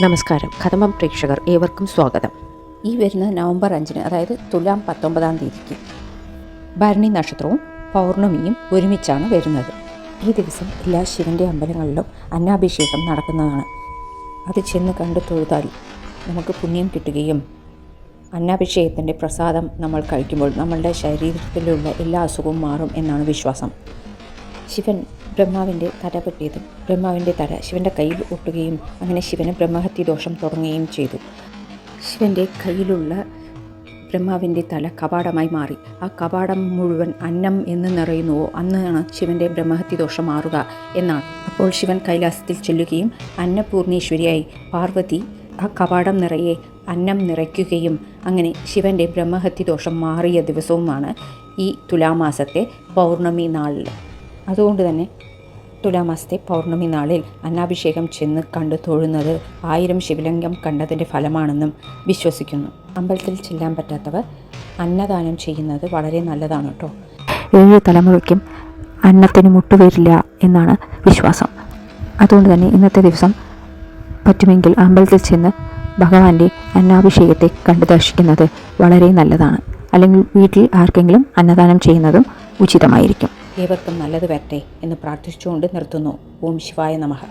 നമസ്കാരം. കദംബം പ്രേക്ഷകർ ഏവർക്കും സ്വാഗതം. ഈ വരുന്ന നവംബർ 5-ന്, അതായത് തുലാം 19-ാം തീയതിക്ക് ഭരണി നക്ഷത്രവും പൗർണമിയും ഒരുമിച്ചാണ് വരുന്നത്. ഈ ദിവസം എല്ലാ ശിവൻ്റെ അമ്പലങ്ങളിലും അന്നാഭിഷേകം നടക്കുന്നതാണ്. അത് ചെന്ന് കണ്ട് തൊഴുതാൽ നമുക്ക് പുണ്യം കിട്ടുകയും അന്നാഭിഷേകത്തിൻ്റെ പ്രസാദം നമ്മൾ കഴിക്കുമ്പോൾ നമ്മളുടെ ശരീരത്തിലുള്ള എല്ലാ അസുഖവും മാറും എന്നാണ് വിശ്വാസം. ശിവൻ ബ്രഹ്മാവിൻ്റെ തല വെട്ടിയതും ബ്രഹ്മാവിൻ്റെ തല ശിവൻ്റെ കയ്യിൽ ഒട്ടുകയും അങ്ങനെ ശിവന് ബ്രഹ്മഹത്യ ദോഷം തുടങ്ങുകയും ചെയ്തു. ശിവൻ്റെ കയ്യിലുള്ള ബ്രഹ്മാവിൻ്റെ തല കപാടമായി മാറി. ആ കപാടം മുഴുവൻ അന്നം എന്ന് നിറയുന്നുവോ അന്നാണ് ശിവൻ്റെ ബ്രഹ്മഹത്യ ദോഷം മാറുക എന്നാണ്. അപ്പോൾ ശിവൻ കൈലാസത്തിൽ ചെല്ലുകയും അന്നപൂർണേശ്വരിയായി പാർവതി ആ കപാടം നിറയെ അന്നം നിറയ്ക്കുകയും അങ്ങനെ ശിവൻ്റെ ബ്രഹ്മഹത്യ ദോഷം മാറിയ ദിവസവുമാണ് ഈ തുലാമാസത്തെ പൗർണമി നാളിൽ. അതുകൊണ്ട് തന്നെ തുലാമാസത്തെ പൗർണമി നാളിൽ അന്നാഭിഷേകം ചെന്ന് കണ്ട് തൊഴുന്നത് 1000 ശിവലിംഗം കണ്ടതിൻ്റെ ഫലമാണെന്നും വിശ്വസിക്കുന്നു. അമ്പലത്തിൽ ചെല്ലാൻ പറ്റാത്തവർ അന്നദാനം ചെയ്യുന്നത് വളരെ നല്ലതാണ് കേട്ടോ. 7 തലമുറയ്ക്കും അന്നത്തിന് മുട്ടുവരില്ല എന്നാണ് വിശ്വാസം. അതുകൊണ്ട് തന്നെ ഇന്നത്തെ ദിവസം പറ്റുമെങ്കിൽ അമ്പലത്തിൽ ചെന്ന് ഭഗവാന്റെ അന്നാഭിഷേകത്തെ കണ്ട് ദർശിക്കുന്നത് വളരെ നല്ലതാണ്. അല്ലെങ്കിൽ വീട്ടിൽ ആർക്കെങ്കിലും അന്നദാനം ചെയ്യുന്നതും ഉചിതമായിരിക്കും. ഏവർക്കും നല്ലത് വരട്ടെ എന്ന് പ്രാർത്ഥിച്ചുകൊണ്ട് നിർത്തുന്നു. ഓം ശിവായ നമഃ.